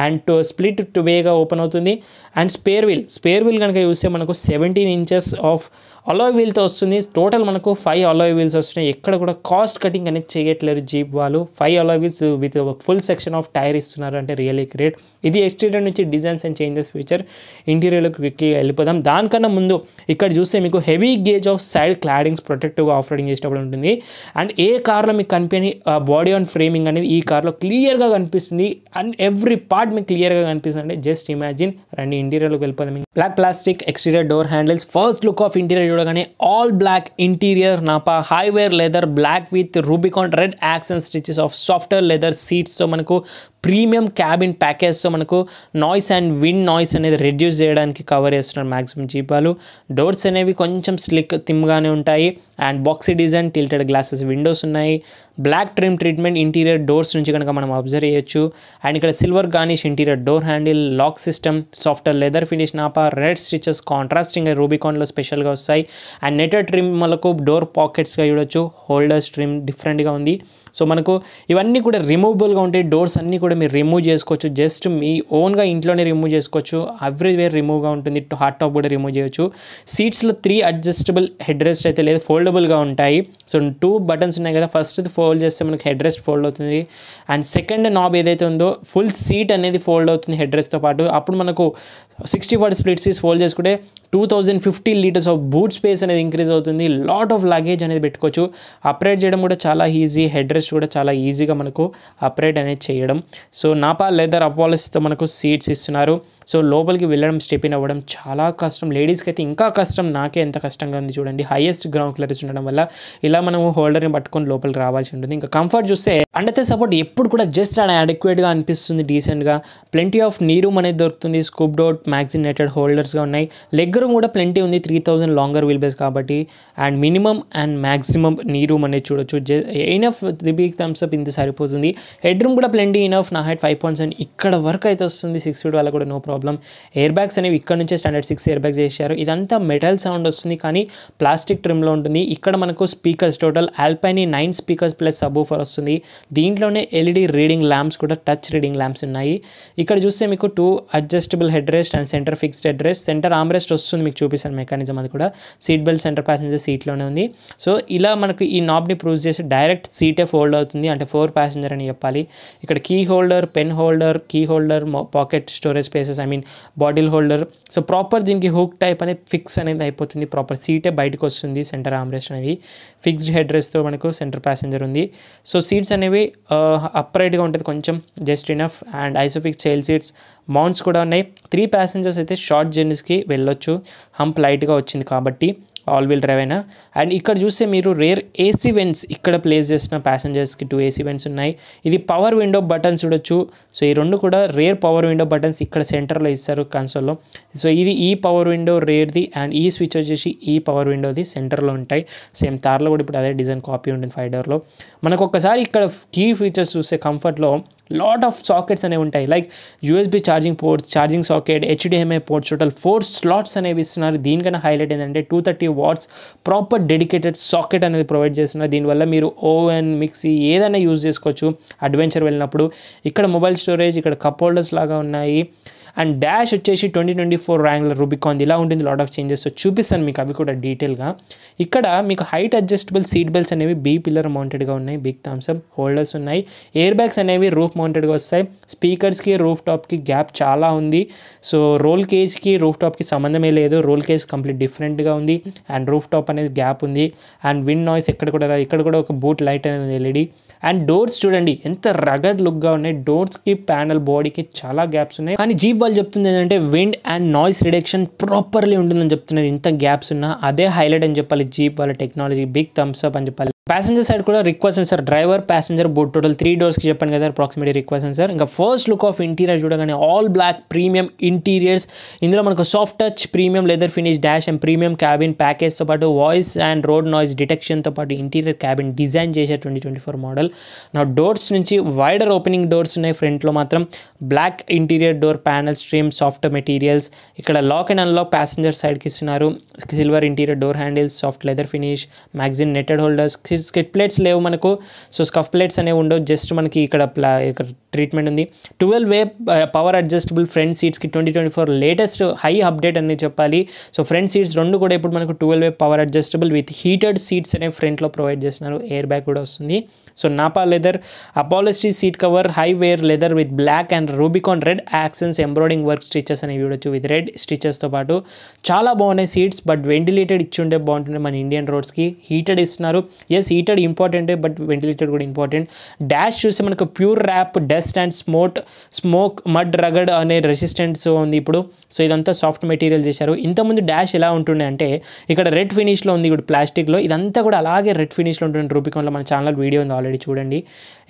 అండ్ స్ప్లిట్ వేగా ఓపెన్ అవుతుంది. అండ్ స్పేర్ వీల్ కనుక చూస్తే మనకు 17 inches ఆఫ్ అలాయ్ వీల్తో వస్తుంది. టోటల్ మనకు 5 అలాయ్ వీల్స్ వస్తున్నాయి. ఎక్కడ కూడా కాస్ట్ కటింగ్ అనేది చేయట్లేదు జీప్ వాళ్ళు. 5 alloy wheels with full section of tyre ఇస్తున్నారు, అంటే రియల్లీ గ్రేట్. ఇది ఎక్స్టీరియర్ నుంచి డిజైన్స్ అండ్ చేంజెస్ ఫీచర్. ఇంటీరియర్లోకి క్విక్గా వెళ్ళిపోదాం. దానికన్నా ముందు ఇక్కడ చూస్తే మీకు heavy gauge of side claddings ప్రొటెక్టివ్గా ఆఫ్ రోడింగ్ చేసేటప్పుడు ఉంటుంది. అండ్ ఏ కార్లో మీకు కనిపించని బాడీ ఆన్ ఫ్రేమింగ్ అనేది ఈ కార్లో క్లియర్గా కనిపిస్తుంది. అండ్ ఎవ్రీ పార్ట్ మీకు క్లియర్గా కనిపిస్తుంది. Just imagine. రండి ఇంటీరియర్లోకి వెళ్ళిపోదాం. Black plastic exterior door handles. First look of interior చూడగానే all black interior, Nappa high wear leather black with Rubicon red accent stitches of software leather సీట్స్తో మనకు ప్రీమియం క్యాబిన్ ప్యాకేజ్తో మనకు నాయిస్ అండ్ విండ్ నాయిస్ అనేది reduce చేయడానికి cover చేస్తున్నారు maximum జీపాలు. Doors అనేవి కొంచెం స్లిక్ థిమ్గానే ఉంటాయి. And boxy design, tilted glasses windows ఉన్నాయి. Black trim treatment interior doors నుంచి కనుక మనం అబ్జర్వ్ చేయొచ్చు. అండ్ ఇక్కడ silver garnish interior door handle, lock system, software leather finish, Nappa red stitches contrasting రూబికాన్లో స్పెషల్గా వస్తాయి. అండ్ నెటెడ్ ట్రిమ్ మనకు డోర్ పాకెట్స్గా చూడొచ్చు. హోల్డర్స్ ట్రిమ్ డిఫరెంట్గా ఉంది. సో మనకు ఇవన్నీ కూడా రిమూవబుల్గా ఉంటాయి. డోర్స్ అన్నీ కూడా మీరు రిమూవ్ చేసుకోవచ్చు. జస్ట్ మీ ఓన్గా ఇంట్లోనే రిమూవ్ చేసుకోవచ్చు. ఎవ్రీవేర్ రిమూవ్గా ఉంటుంది. హాట్ టాప్ కూడా రిమూవ్ చేయొచ్చు. సీట్స్లో 3 అడ్జస్టబుల్ హెడ్ రెస్ట్ అయితే లేదు, ఫోల్డబుల్గా ఉంటాయి. సో 2 బటన్స్ ఉన్నాయి కదా, ఫస్ట్ ఫోల్డ్ చేస్తే మనకి హెడ్ రెస్ట్ ఫోల్డ్ అవుతుంది. అండ్ సెకండ్ నాబ్ ఏదైతే ఉందో ఫుల్ సీట్ అనేది ఫోల్డ్ అవుతుంది హెడ్ రెస్ట్తో పాటు. అప్పుడు మనకు 60-40 స్ప్లిట్ సీట్స్ ఫోల్డ్ చేసుకుంటే 2050 లీటర్స్ ఆఫ్ బూట్ స్పేస్ అనేది ఇంక్రీజ్ అవుతుంది. లాట్ ఆఫ్ లగేజ్ అనేది పెట్టుకోవచ్చు. అప్రైట్ చేయడం కూడా చాలా ఈజీ. హెడ్ రెస్ట్ కూడా చాలా ఈజీగా మనకు అప్రైట్ అనేది చేయడం. సో నాపా లెదర్ అపాలిస్తో మనకు సీట్స్ ఇస్తున్నారు. సో లోపలికి వెళ్ళడం, స్టెప్ ఇన్ అవ్వడం చాలా కష్టం. లేడీస్కి అయితే ఇంకా కష్టం. నాకే ఎంత కష్టంగా ఉంది చూడండి. హైయెస్ట్ గ్రౌండ్ క్లియరెన్స్ ఉండడం వల్ల ఇలా మనము హోల్డర్ని పట్టుకొని లోపలికి రావాల్సి ఉంటుంది. ఇంకా కంఫర్ట్ చూస్తే అండర్ సపోర్ట్ ఎప్పుడు కూడా జస్ట్ అడెక్వేట్గా అనిపిస్తుంది, డీసెంట్గా. ప్లెంటీ ఆఫ్ నీ రూమ్ అనేది దొరుకుతుంది. స్కూప్ డౌట్ మ్యాగ్జినేటెడ్ హోల్డర్స్గా ఉన్నాయి. లెగ్ రూమ్ కూడా ప్లెంటీ ఉంది, 3000 లాంగర్ వీల్ బేస్ కాబట్టి. అండ్ మినిమం అండ్ మ్యాక్సిమం నీ రూమ్ అనేది చూడొచ్చు. ఎయినఫ్ సరిపోతుంది, బిగ్ థమ్స్ అప్, ఇంత సరిపోతుంది. హెడ్ రూమ్ కూడా ప్లెంటీ ఇనఫ్. నా హైట్ 5.7 ఇక్కడ వరకు అయితే వస్తుంది, 6 ఫీట్ వాళ్ళ కూడా నో ప్రాబ్లం. ఎయిర్ బ్యాగ్స్ అనేవి ఇక్కడ నుంచే స్టాండర్డ్ 6 ఎయిర్ బ్యాగ్స్ చేశారు. ఇదంతా మెటల్ సౌండ్ వస్తుంది కానీ ప్లాస్టిక్ ట్రిమ్లో ఉంటుంది. ఇక్కడ మనకు స్పీకర్స్ టోటల్ ఆల్పైని 9 స్పీకర్స్ ప్లస్ సబ్వూఫర్ వస్తుంది. దీంట్లోనే ఎల్ఈడి రీడింగ్ ల్యాంప్స్ కూడా, టచ్ రీడింగ్ ల్యాంప్స్ ఉన్నాయి. ఇక్కడ చూస్తే మీకు 2 adjustable headrest and centre fixed headrest, centre armrest వస్తుంది. మీకు చూపిస్తాను మెకానిజం, అది కూడా సీట్ బెల్ట్ సెంటర్ ప్యాసింజర్ సీట్లోనే ఉంది. సో ఇలా మనకు ఈ నాబ్ని ప్రూవ్ చేసి డైరెక్ట్ సీటే ఫోల్డ్ అవుతుంది, అంటే 4 ప్యాసింజర్ అని చెప్పాలి. ఇక్కడ key holder, pen holder, key holder, pocket storage spaces, bottle holder. So proper దీనికి హుక్ టైప్ అనేది ఫిక్స్ అనేది అయిపోతుంది, ప్రాపర్ సీటే బయటకు వస్తుంది. సెంటర్ ఆర్మ్ రెస్ట్ అనేవి ఫిక్స్డ్ హెడ్ రెస్ట్తో మనకు సెంటర్ ప్యాసింజర్ ఉంది. సో సీట్స్ అనేవి అప్రైట్గా ఉంటుంది కొంచెం, just enough. And Isofix child seats, mounts కూడా ఉన్నాయి. 3 ప్యాసింజర్స్ అయితే షార్ట్ జర్నీస్కి వెళ్ళొచ్చు, హంప్ లైట్గా వచ్చింది కాబట్టి, ఆల్ వీల్ డ్రైవ్ అయినా. అండ్ ఇక్కడ చూస్తే మీరు రేర్ ఏసీ వెంట్స్ ఇక్కడ ప్లేస్ చేసిన ప్యాసింజర్స్కి 2 ఏసీ వెంట్స్ ఉన్నాయి. ఇది పవర్ విండో బటన్స్ చూడొచ్చు. సో ఈ రెండు కూడా రేర్ పవర్ విండో బటన్స్ ఇక్కడ సెంటర్లో ఇస్తారు కన్సోల్లో. సో ఇది ఈ పవర్ విండో రేర్ది, అండ్ ఈ స్విచ్ వచ్చేసి ఈ పవర్ విండోది సెంటర్లో ఉంటాయి. సేమ్ తార్లో కూడా ఇప్పుడు అదే డిజైన్ కాపీ ఉంటుంది 5 డోర్లో. మనకు ఒక్కసారి ఇక్కడ కీ ఫీచర్స్ చూస్తే కంఫర్ట్లో లాట్ ఆఫ్ సాకెట్స్ అనేవి ఉంటాయి, like USB charging ports, charging socket, HDMI ports, total 4 slots అనేవి ఇస్తున్నారు. దీనికన్నా హైలైట్ ఏంటంటే 230 వాట్స్ ప్రాపర్ డెడికేటెడ్ సాకెట్ అనేది ప్రొవైడ్ చేస్తున్నారు. దీనివల్ల మీరు ఓవెన్, మిక్సీ ఏదైనా యూజ్ చేసుకోవచ్చు అడ్వెంచర్ వెళ్ళినప్పుడు. ఇక్కడ మొబైల్ స్టోరేజ్, ఇక్కడ కప్ హోల్డర్స్ లాగా ఉన్నాయి. అండ్ డాష్ వచ్చేసి 2024 ర్యాంగ్లర్ రూబికాన్ ఇలా ఉంటుంది, లాట్ ఆఫ్ చేంజెస్. సో చూపిస్తాను మీకు అవి కూడా డీటెయిల్గా. ఇక్కడ మీకు హైట్ అడ్జస్టబుల్ సీట్ బెల్ట్స్ అనేవి బీ పిల్లర్ మౌంటెడ్గా ఉన్నాయి, బిగ్ థమ్స్ అప్ హోల్డర్స్ ఉన్నాయి. ఎయిర్ బ్యాగ్స్ అనేవి రూఫ్ మౌంటెడ్గా వస్తాయి. స్పీకర్స్కి రూఫ్ టాప్కి గ్యాప్ చాలా ఉంది. సో రోల్ కేజ్కి రూఫ్ టాప్కి సంబంధమే లేదు, రోల్ కేజ్ కంప్లీట్ డిఫరెంట్గా ఉంది. అండ్ రూఫ్ టాప్ అనేది గ్యాప్ ఉంది. అండ్ విండ్ నాయిస్ ఇక్కడ కూడా ఒక బూట్ లైట్ అనేది ఉంది ఎల్ఈడి. అండ్ డోర్స్ చూడండి ఎంత రగడ్ లుక్గా ఉన్నాయి. డోర్స్కి ప్యానల్ బాడీకి చాలా గ్యాప్స్ ఉన్నాయి. కానీ జీప్ వాళ్ళు చెప్తుంది ఏంటంటే wind and noise reduction properly ఉంటుందని చెప్తున్నారు. ఇంత గ్యాప్స్ ఉన్నా అదే హైలైట్ అని చెప్పాలి జీప్ వాళ్ళ టెక్నాలజీ, బిగ్ థమ్స్ అప్ అని చెప్పాలి. ప్యాసింజర్ సైడ్ కూడా request sensor, driver, passenger both total 3 డోర్స్కి చెప్పాను కదా అప్రాక్సిమేట్లీ రిక్వెస్ట్ సెన్సర్. ఇంకా ఫస్ట్ లుక్ ఆఫ్ ఇంటీరియర్ చూడగానే ఆల్ బ్లాక్ ప్రీమియం ఇంటీరియర్స్. ఇందులో మనకు soft touch, premium leather finish dash and premium cabin ప్యాకేజ్తో పాటు వాయిస్ అండ్ రోడ్ నాయిస్ డిటెక్షన్తో పాటు ఇంటీరియర్ క్యాబిన్ డిజైన్ చేసే 2024 మోడల్. నా డోర్స్ నుంచి వైడర్ ఓపెనింగ్ డోర్స్ ఉన్నాయి. ఫ్రంట్లో మాత్రం black interior door panel trim, soft materials. ఇక్కడ లాక్ అండ్ అన్లాక్ ప్యాసింజర్ సైడ్కి ఇస్తున్నారు. Silver interior door handles, soft leather finish, magazine netted holders. Skid plates లేవు మనకు, సో స్కఫ్ ప్లేట్స్ అనేవి ఉండవు, జస్ట్ మనకి ఇక్కడ ట్రీట్మెంట్ ఉంది. 12-వే పవర్ అడ్జస్టబుల్ ఫ్రంట్ సీట్స్కి 2024 లేటెస్ట్ హై అప్డేట్ అనేది చెప్పాలి. సో ఫ్రంట్ సీట్స్ రెండు కూడా ఇప్పుడు మనకు 12-వే power adjustable with heated seats అనేవి ఫ్రంట్లో ప్రొవైడ్ చేస్తున్నారు. ఎయిర్ బ్యాగ్ కూడా వస్తుంది. So Nappa leather, upholstery seat cover, high wear leather with black and Rubicon red accents embroidering work stitches అనేవి చూడొచ్చు విత్ రెడ్ స్టిచెస్తో పాటు. చాలా బాగున్నాయి సీట్స్, బట్ వెంటిలేటెడ్ ఇచ్చి ఉంటే బాగుంటుంది మన ఇండియన్ రోడ్స్కి. హీటెడ్ ఇస్తున్నారు, ఎస్ హీటెడ్ ఇంపార్టెంటే, బట్ వెంటిలేటెడ్ కూడా ఇంపార్టెంట్. డాష్ చూస్తే మనకు pure wrap, dust and smoke mud rugged అనే రెసిస్టెన్స్ ఉంది ఇప్పుడు. సో ఇదంతా సాఫ్ట్ మెటీరియల్ చేశారు. ఇంతకుముందు డాష్ ఎలా ఉంటుండే అంటే ఇక్కడ రెడ్ ఫినిష్లో ఉంది, ఇప్పుడు ప్లాస్టిక్లో. ఇదంతా కూడా అలాగే రెడ్ ఫినిష్లో ఉంటుంది. రూబికాన్లో మన ఛానల్ వీడియో ఉంది ఆల్రెడీ, చూడండి.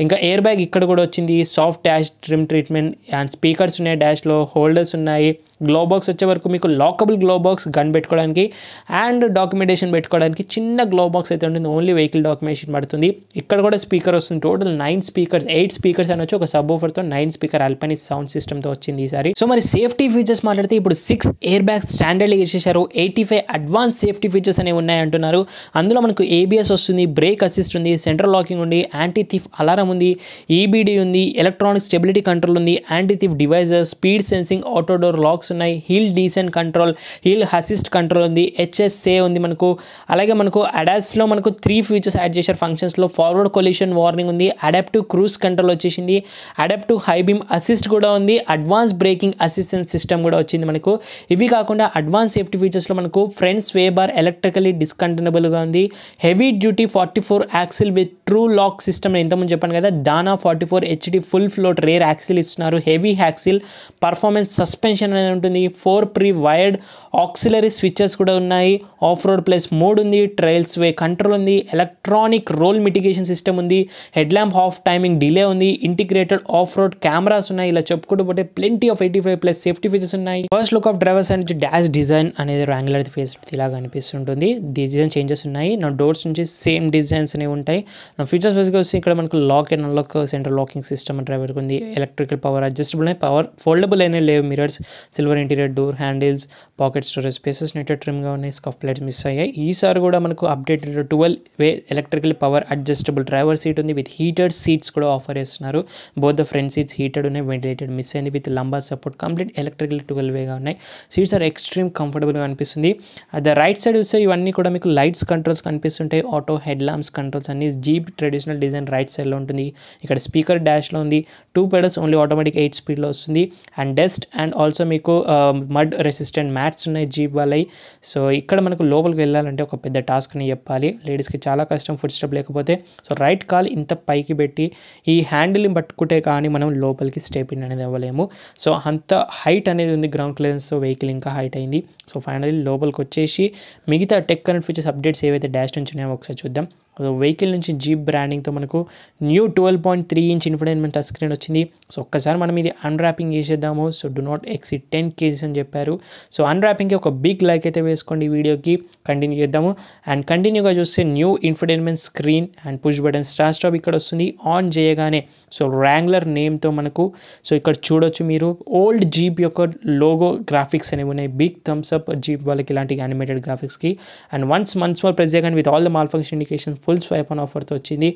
ఇంకా ఎయిర్ బ్యాగ్ ఇక్కడ కూడా వచ్చింది, soft dash trim treatment and speakers ఉన్నాయి. డాష్లో హోల్డర్స్ ఉన్నాయి. గ్లో బాక్స్ వచ్చే వరకు మీకు లాకబుల్ గ్లో బాక్స్, గన్ పెట్టుకోవడానికి అండ్ డాక్యుమెంటేషన్ పెట్టుకోవడానికి చిన్న గ్లో బాక్స్ అయితే ఉంటుంది. ఓన్లీ వెహికల్ డాక్యుమెంటేషన్ పడుతుంది. ఇక్కడ కూడా స్పీకర్ వస్తుంది. టోటల్ 9 స్పీకర్స్, 8 స్పీకర్స్ అనొచ్చు. ఒక సబ్ ఊఫర్తో 9 స్పీకర్ ఆల్పైని సౌండ్ సిస్టమ్తో వచ్చింది ఈసారి. సో మరి సేఫ్టీ ఫీచర్స్ మాట్లాడితే ఇప్పుడు 6 ఎయిర్ బ్యాగ్స్ స్టాండర్డ్గా ఇచ్చేసారు. 85 అడ్వాన్స్ సేఫ్టీ ఫీచర్స్ అనేవి ఉన్నాయి అంటున్నారు. అందులో మనకు ఏబిఎస్ వస్తుంది, బ్రేక్ అసిస్ట్ ఉంది, సెంట్రల్ లాకింగ్ ఉంది, యాంటీ థీఫ్ అలారం ఉంది, ఈబీడీ ఉంది, ఎలక్ట్రానిక్ స్టెబిలిటీ కంట్రోల్ ఉంది, anti theft devices, speed sensing, auto door locks ఉన్నాయి, hill descent control, hill assist control ఉంది, హెచ్ఎస్ఏ ఉంది మనకు. అలాగే మనకు అడాస్లో మనకు 3 ఫీచర్స్ యాడ్ చేశారు ఫంక్షన్స్లో. ఫార్వర్డ్ కొలిషన్ వార్నింగ్ ఉంది, అడాప్టివ్ క్రూజ్ కంట్రోల్ వచ్చేసింది, అడాప్టివ్ హై బీమ్ అసిస్ట్ కూడా ఉంది, అడ్వాన్స్ బ్రేకింగ్ అసిస్టెన్స్ సిస్టమ్ కూడా వచ్చింది మనకు. ఇవి కాకుండా అడ్వాన్స్ సేఫ్టీ ఫీచర్స్లో మనకు ఫ్రంట్ స్వే బార్ ఎలక్ట్రికలీ డిస్కంటినబుల్గా ఉంది, heavy duty 44 axle with true lock system. ఇంతకుముందు చెప్పాను కదా, Dana 44 HD full float rear axle ఇస్తున్నారు. హెవీ యాక్సిల్ పర్ఫార్మెన్స్ సస్పెన్షన్ అనేది ఉంటుంది. 4 ప్రీ వైర్డ్ ఆక్సిలరీ స్విచెస్ కూడా ఉన్నాయి. ఆఫ్ రోడ్ ప్లస్ మోడ్ ఉంది, ట్రైల్స్ వే కంట్రోల్ ఉంది, ఎలక్ట్రానిక్ రోల్ మిటిగేషన్ సిస్టమ్ ఉంది, head lamp off timing delay ఉంది, ఇంటిగ్రేటెడ్ ఆఫ్ రోడ్ కెమెరాస్ ఉన్నాయి. ఇలా చెప్పుకుంటూ పోతే ప్లెంటీ ఆఫ్ 85+ సేఫ్టీ ఫీచర్స్ ఉన్నాయి. First look of driver side నుంచి డాష్ డిజైన్ అనేది ర్యాంగ్లర్ ఫేస్ ఇలాగా అనిపిస్తుంటుంది. డిజైన్ చేంజెస్ ఉన్నాయి. నా డోర్స్ నుంచి సేమ్ డిజైన్స్ అనేవి ఉంటాయి. ఫీచర్స్ వైజ్గా వస్తే ఇక్కడ మనకు lock and unlock centre locking system డ్రైవర్కి ఉంది, ఎలక్ట్రికల్ పవర్ అడ్జస్టబుల్ ఉన్నాయి, పవర్ ఫోల్డబుల్ అయినా లేవు mirrors, silver interior door handles, pocket storage spaces net ట్రిమ్గా ఉన్నాయి, స్కఫ్ ప్లేట్స్ మిస్ అయ్యాయి. ఈసారి కూడా మనకు updated 12 way electrical power adjustable driver seat ఉంది, విత్ హీటెడ్ సీట్స్ కూడా ఆఫర్ చేస్తున్నారు. Both the front seats heated ఉన్నాయి, వెంటిలేటెడ్ మిస్ అయింది, with lumbar support, complete electrical 12 వేగా ఉన్నాయి. సీట్స్ ఆర్ ఎక్స్ట్రీమ్ కంఫర్టబుల్గా అనిపిస్తుంది. ద రైట్ సైడ్ చూస్తే ఇవన్నీ కూడా మీకు లైట్స్ కంట్రోల్స్ కనిపిస్తుంటాయి, ఆటో హెడ్ ల్యాంప్స్ కంట్రోల్స్ అన్ని జీప్ ట్రెడిషనల్ డిజైన్ రైట్ సైడ్లో ఉంటుంది. ఇక్కడ స్పీకర్ డాష్లో ఉంది, 2 పెడల్స్ ఓన్లీ ఆటోమేటిక్ 8 స్పీడ్లో వస్తుంది. అండ్ డస్ట్ అండ్ ఆల్సో మీకు మడ్ రెసిస్టెంట్ మ్యాట్స్ ఉన్నాయి జీప్ వాళ్ళవి. సో ఇక్కడ మనకు లోపలికి వెళ్ళాలంటే ఒక పెద్ద టాస్క్ అని చెప్పాలి, లేడీస్కి చాలా కష్టం ఫుట్ స్టెప్ లేకపోతే. సో రైట్ కాల్ ఇంత పైకి పెట్టి ఈ హ్యాండిల్ని పట్టుకుంటే కానీ మనం లోపలికి స్టెప్ ఇన్ అనేది అవ్వలేము. సో అంత హైట్ అనేది ఉంది గ్రౌండ్ క్లియరెన్స్తో, వెహికల్ ఇంకా హైట్ అయింది. సో ఫైనల్లీ లోపలికి వచ్చేసి మిగతా టెక్ కనెక్ట్ ఫీచర్స్ అప్డేట్స్ ఏవైతే డాష్ నుంచి ఉన్నాయో ఒకసారి చూద్దాం. వెహికల్ నుంచి జీప్ బ్రాండింగ్తో మనకు new 12.3 inch infotainment touch screen వచ్చింది. సో ఒక్కసారి మనం ఇది అన్రాపింగ్ చేసేద్దాము. So do not exceed 10 kg అని చెప్పారు. సో అన్రాపింగ్కి ఒక బిగ్ లైక్ అయితే వేసుకోండి. ఈ వీడియోకి కంటిన్యూ చేద్దాము. అండ్ కంటిన్యూగా చూస్తే new infotainment screen and push button start stop ఇక్కడ వస్తుంది. ఆన్ చేయగానే సో ర్యాంగ్లర్ నేమ్తో మనకు సో ఇక్కడ చూడొచ్చు మీరు ఓల్డ్ జీప్ యొక్క లోగో గ్రాఫిక్స్ అనేవి ఉన్నాయి. బిగ్ థమ్స్ అప్ జీప్ వాళ్ళకి ఇలాంటి యానిమేటెడ్ గ్రాఫిక్స్కి. అండ్ వన్స్ మోర్ ప్రెస్ చేయగానే with all the mall function indication full swipe on ఆఫర్తో వచ్చింది.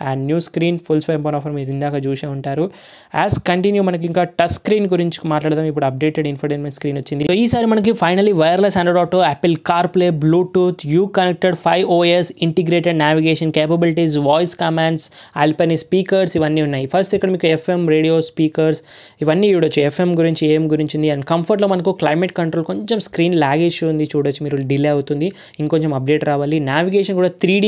And new screen full swipe on offer మీరు ఇందాక చూసే ఉంటారు. యాజ్ కంటిన్యూ మనకి ఇంకా టచ్ స్క్రీన్ గురించి మాట్లాడదాం. ఇప్పుడు అప్డేటెడ్ ఇన్ఫోటైన్మెంట్ స్క్రీన్ వచ్చింది. సో ఈసారి మనకి finally wireless Android auto, Apple CarPlay, Bluetooth, you connected 5OS, integrated navigation capabilities, voice commands, alpine speakers ఇవన్నీ ఉన్నాయి. ఫస్ట్ ఇక్కడ మీకు FM రేడియో స్పీకర్స్ ఇవన్నీ చూడొచ్చు. FM గురించి ఏం గురించి ఉంది. అండ్ కంఫర్ట్లో మనకు క్లైమేట్ కంట్రోల్ కొంచెం స్క్రీన్ లాగ్ ఇష్యూ ఉంది చూడొచ్చు మీరు, డిలే అవుతుంది, ఇంకొంచెం అప్డేట్ రావాలి. నావిగేషన్ కూడా 3D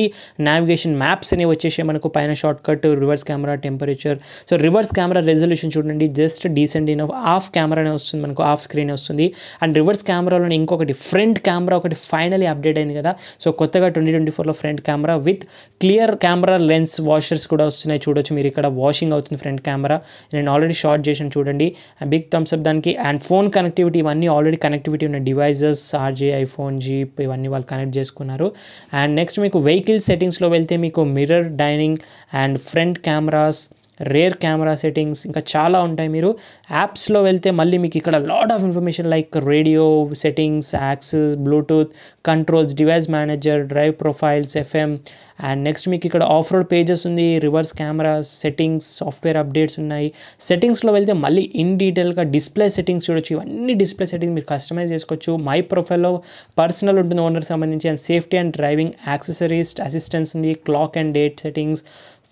నావిగేషన్ మ్యాప్స్ అనేవి వచ్చేసి మనకు పైన shortcut, reverse camera, temperature. So reverse camera resolution చూడండి జస్ట్ డీసెంట్ ఇన్ ఆఫ్ కెమెరానే వస్తుంది మనకు, ఆఫ్ స్క్రీన్ వస్తుంది. అండ్ రివర్స్ కెమెరాలో ఇంకొకటి ఫ్రంట్ కెమెరా ఒకటి ఫైనలీ అప్డేట్ అయింది కదా. సో కొత్తగా 2024లో front camera with clear camera lens washers కూడా వస్తున్నాయి చూడొచ్చు మీరు. ఇక్కడ వాషింగ్ అవుతుంది ఫ్రంట్ కెమెరా, నేను ఆల్రెడీ షార్ట్ చేసాను చూడండి. బిగ్ థమ్స్ అప్ దానికి. అండ్ ఫోన్ కనెక్టివిటీ ఇవన్నీ ఆల్రెడీ కనెక్టివిటీ ఉన్న డివైజెస్, ఆర్జే, ఐఫోన్, జీప్ ఇవన్నీ వాళ్ళు కనెక్ట్ చేసుకున్నారు. అండ్ నెక్స్ట్ మీకు వెహికల్ సెట్టింగ్స్లో వెళ్తే మీకు mirror dining and front cameras, rear camera settings ఇంకా చాలా ఉంటాయి. మీరు యాప్స్లో వెళ్తే మళ్ళీ మీకు ఇక్కడ lot of information like radio settings, access, Bluetooth controls, device manager, drive profiles, FM. And next మీకు ఇక్కడ ఆఫ్ రోడ్ పేజెస్ ఉంది, reverse cameras, settings, software updates ఉన్నాయి. సెట్టింగ్స్లో వెళ్తే మళ్ళీ ఇన్ డీటెయిల్గా డిస్ప్లే సెట్టింగ్స్ చూడొచ్చు. ఇవన్నీ డిస్ప్లే సెట్టింగ్స్ మీరు కస్టమైజ్ చేసుకోవచ్చు. మై ప్రొఫైల్లో పర్సనల్ ఉంటుంది ఓనర్ సంబంధించి. And safety and driving accessories assistance ఉంది, clock and date settings,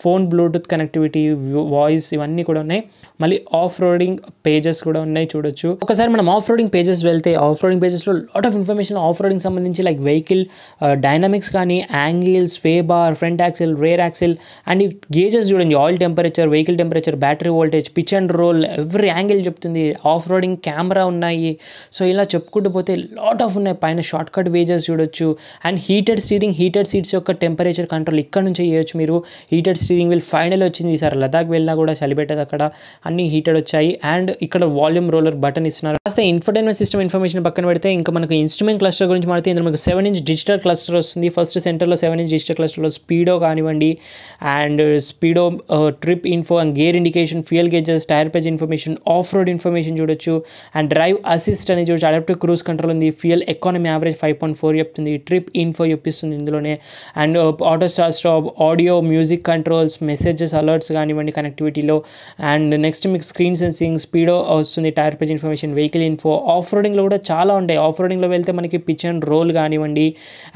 phone Bluetooth connectivity, voice ఇవన్నీ కూడా ఉన్నాయి. మళ్ళీ ఆఫ్ రోడింగ్ పేజెస్ కూడా ఉన్నాయి చూడొచ్చు. ఒకసారి మనం ఆఫ్ రోడింగ్ పేజెస్ వెళ్తే ఆఫ్ రోడింగ్ పేజెస్లో lot of information off roading సంబంధించి లైక్ వెహికల్ డైనమిక్స్ కానీ, angles, way bar, front axle, rear axle. And ఈ గేజెస్ చూడండి, oil temperature, vehicle temperature, battery voltage, pitch and roll, every angle చెప్తుంది. Off roading camera ఉన్నాయి. So ఇలా చెప్పుకుంటూ పోతే lot of ఉన్నాయి. పైన షార్ట్ కట్ వేజెస్ చూడొచ్చు. And heated steering, heated seats యొక్క టెంపరేచర్ కంట్రోల్ ఇక్కడ నుంచి చేయొచ్చు మీరు. హీటెడ్ స్టీరింగ్ వీల్ ఫైనల్ వచ్చింది. ఈసారి లదాఖ్ వెళ్ళినా కూడా చలి పెట్టదు, అక్కడ అన్ని హీటెడ్ వచ్చాయి. అండ్ ఇక్కడ వాల్యూమ్ రోలర్ బటన్ ఇస్తున్నారు. కాస్త ఇన్ఫోటైన్మెంట్ సిస్టమ్ ఇన్ఫర్మేషన్ పక్కన పెడితే ఇంకా మనకు ఇన్స్ట్రుమెంట్ క్లస్టర్ గురించి మాట్లాడితే ఇందులో మీకు 7-inch డిజిటల్ క్లస్టర్ వస్తుంది. ఫస్ట్ సెంటర్లో 7-inch డిజిటల్ క్లస్టర్లో స్పీడో కానివ్వండి, and speedo trip info and gear indication, fuel gauges, tyre page information, off road information చూడొచ్చు. అండ్ డ్రైవ్ అసిస్ట్ అని చూడొచ్చు. అడాప్టివ్ క్రూజ్ కంట్రోల్ ఉంది. ఫ్యూయల్ ఎకానమీ యావరేజ్ 5.4 చెప్తుంది. Trip info చూపిస్తుంది ఇందులోనే. And auto start stop, audio, music controls, messages, alerts కానివ్వండి కనెక్టివిటీలో. And next మీకు స్క్రీన్ సెన్సింగ్, స్పీడో వస్తుంది, tyre page information, vehicle info. Off రోడింగ్లో కూడా చాలా ఉంటాయి. ఆఫ్ రోడింగ్లో వెళ్తే మనకి పిచ్ అండ్ రోల్ కానివ్వండి,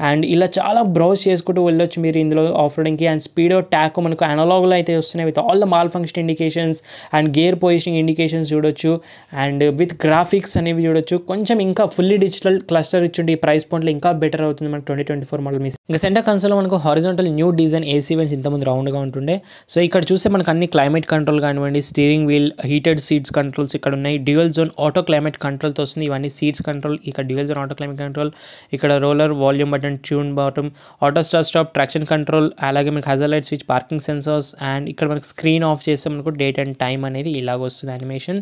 అండ్ ఇలా చాలా బ్రౌజ్ చేసుకుంటూ వెళ్ళొచ్చు మీరు ఇందులో ఆఫ్ రోడింగ్కి. అండ్ స్పీడో ట్యాక్ మనకు అనలాగ్లో అయితే వస్తున్నాయి with all the mall function indications and gear positioning indications చూడొచ్చు. అండ్ విత్ గ్రాఫిక్స్ అనేవి చూడొచ్చు. కొంచెం ఇంకా ఫుల్లీ డిజిటల్ క్లస్టర్ ఇచ్చుండి ఈ ప్రైస్ పాయింట్లో ఇంకా బెటర్ అవుతుంది మనకు 2024 మోడల్ మిస్. ఇంకా సెంటర్ కన్సోల్లో మనకు horizontal new design AC vents ఇంతకుముందు రౌండ్గా ఉంటుండే. సో ఇక్కడ చూస్తే మనకు అన్ని క్లైమేట్ కంట్రోల్ కానివ్వండి, steering wheel, heated seats controls ఇక్కడ ఉన్నాయి. డ్యూయల్ జోన్ ఆటో క్లైమేట్ కంట్రోల్తో వస్తుంది. ఇవన్నీ సీట్స్ కంట్రోల్. ఇక్కడ dual zone auto climate control, ఇక్కడ roller, volume button, tune bottom, auto start stop, traction control, అలాగే మనకి hazard light switch, parking sensors. And ఇక్కడ మనకి స్క్రీన్ ఆఫ్ చేస్తే మనకు డేట్ అండ్ టైం అనేది ఇలాగ వస్తుంది యానిమేషన్.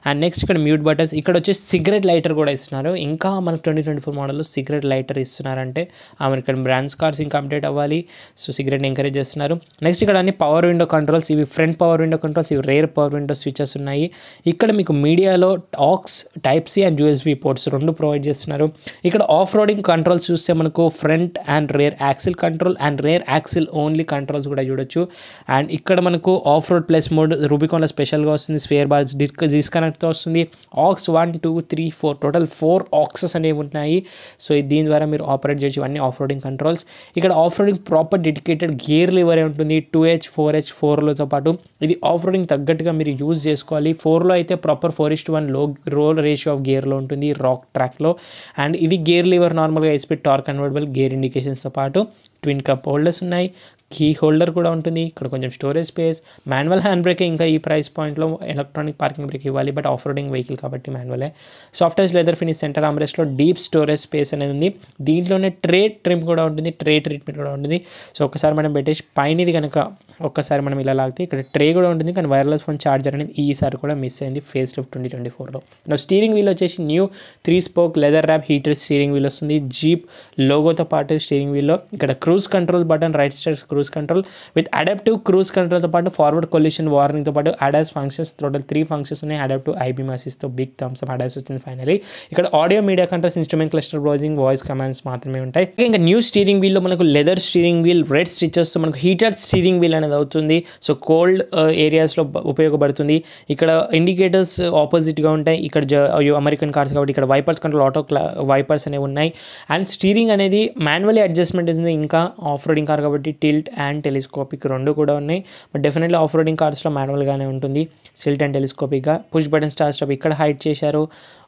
అండ్ నెక్స్ట్ ఇక్కడ మ్యూట్ బటన్స్. ఇక్కడ వచ్చేసి సిగరెట్ లైటర్ కూడా ఇస్తున్నారు. ఇంకా మనకు 2024 మోడల్లో సిగరెట్ లైటర్ ఇస్తున్నారంటే అమెరికన్ బ్రాండ్స్ కార్స్ ఇంకా అప్డేట్ అవ్వాలి. సో సిగరెట్ని ఎంకరేజ్ చేస్తున్నారు. నెక్స్ట్ ఇక్కడ అన్ని పవర్ విండో కంట్రోల్స్, ఇవి ఫ్రంట్ పవర్ విండో కంట్రోల్స్, ఇవి రేర్ పవర్ విండో స్విచెస్ ఉన్నాయి. ఇక్కడ మీకు మీడియాలో aux, type C and USB ports రెండు ప్రొవైడ్ చేస్తున్నారు. ఇక్కడ ఆఫ్ రోడింగ్ కంట్రోల్స్ చూస్తే మనకు front and rear axle control and rear axle only controls కూడా చూడొచ్చు. అండ్ ఇక్కడ మనకు ఆఫ్ రోడ్ ప్లస్ మోడ్ రూబికాన్లో స్పెషల్గా వస్తుంది. స్వేర్ బార్స్ డిస్కనెక్ట్తో వస్తుంది. ఆక్స్ 1 2 3 4 టోటల్ 4 ఆక్సెస్ అనేవి ఉన్నాయి. సో దీని ద్వారా మీరు ఆపరేట్ చేయొచ్చు. ఇవన్నీ ఆఫ్ రోడింగ్ కంట్రోల్స్. ఇక్కడ off roading proper dedicated gear lever ఉంటుంది 2H 4H 4లతో పాటు. ఇది ఆఫ్ రోడింగ్ తగ్గట్టుగా మీరు యూజ్ చేసుకోవాలి. 4లో అయితే ప్రాపర్ 4:1 లో రోల్ రేషియో ఆఫ్ గేర్లో ఉంటుంది రాక్ ట్రాక్లో. అండ్ ఇది గేర్ లివర్ నార్మల్గా ఎస్పీ టార్క్ కన్వర్టబుల్ గేర్ ఇండికేషన్స్తో పాటు ట్విన్ కప్ హోల్డర్స్ ఉన్నాయి. కీ హోల్డర్ కూడా ఉంటుంది. ఇక్కడ కొంచెం storage space. Manual hand brake ఇంకా ఈ ప్రైస్ పాయింట్లో ఎలక్ట్రానిక్ పార్కింగ్ బ్రేక్ ఇవ్వాలి, బట్ ఆఫ్ రోడింగ్ వెహికల్ కాబట్టి మాన్యువలే. Soft touch leather finish centre ఆర్మ్రెస్ట్లో డీప్ స్టోరేజ్ స్పేస్ అనేది ఉంది. దీంట్లోనే ట్రే ట్రిమ్ కూడా ఉంటుంది, ట్రే ట్రీట్మెంట్ కూడా ఉంటుంది. సో ఒకసారి మనం పెట్టేసి పైన ఇది కనుక ఒక్కసారి మనం ఇలా లాగితే ఇక్కడ ట్రే కూడా ఉంటుంది, కానీ వైర్లెస్ ఫోన్ ఛార్జర్ అనేది ఈసారి కూడా మిస్ అయింది ఫేస్ లిఫ్ట్ 2024లో. స్టీరింగ్ వీల్ వచ్చేసి new 3 spoke leather wrap heater steering wheel వస్తుంది. జీప్ లోగోతో పాటు స్టీరింగ్ వీల్లో ఇక్కడ cruise control button, right side cruise control with adaptive cruise కంట్రోల్తో పాటు ఫార్వర్డ్ కొలిషన్ వార్నింగ్తో పాటు అడాస్ ఫంక్షన్స్, టోటల్ 3 ఫంక్షన్స్ ఉన్నాయి. అడాప్టివ్ ఐబీఎం అసిస్ట్తో బిగ్ థమ్స్ అప్ అడాస్ వచ్చింది ఫైనలీ. ఇక్కడ audio media controls, instrument cluster browsing, voice commands మాత్రమే ఉంటాయి. ఇంకా న్యూ స్టీరింగ్ వీల్లో మనకు లెదర్ స్టీరింగ్ వీల్, రెడ్ స్టిచెస్తో మనకు హీటర్ స్టీరింగ్ వీల్ అనేది అవుతుంది. సో కోల్డ్ ఏరియాస్లో ఉపయోగపడుతుంది. ఇక్కడ ఇండికేటర్స్ ఆపోజిట్గా ఉంటాయి. ఇక్కడ అమెరికన్ కార్స్ కాబట్టి ఇక్కడ వైపర్స్ కంట్రోల్, ఆటో వైపర్స్ అనేవి ఉన్నాయి. అండ్ స్టీరింగ్ అనేది మాన్యువల్లీ అడ్జస్ట్మెంట్ ఉంది. ఇంకా ఆఫ్ రోడింగ్ కార్ కాబట్టి టిల్ట్ అండ్ టెలిస్కోపిక్ రెండు కూడా ఉన్నాయి. బట్ డెఫినెట్లీ ఆఫ్ రోడింగ్ కార్స్లో మాన్యువల్గానే ఉంటుంది. సిల్ట్ అండ్ టెలిస్కోపిక్గా పుష్ బటన్ స్టార్ట్ స్టాప్ ఇక్కడ హైడ్ చేశారు.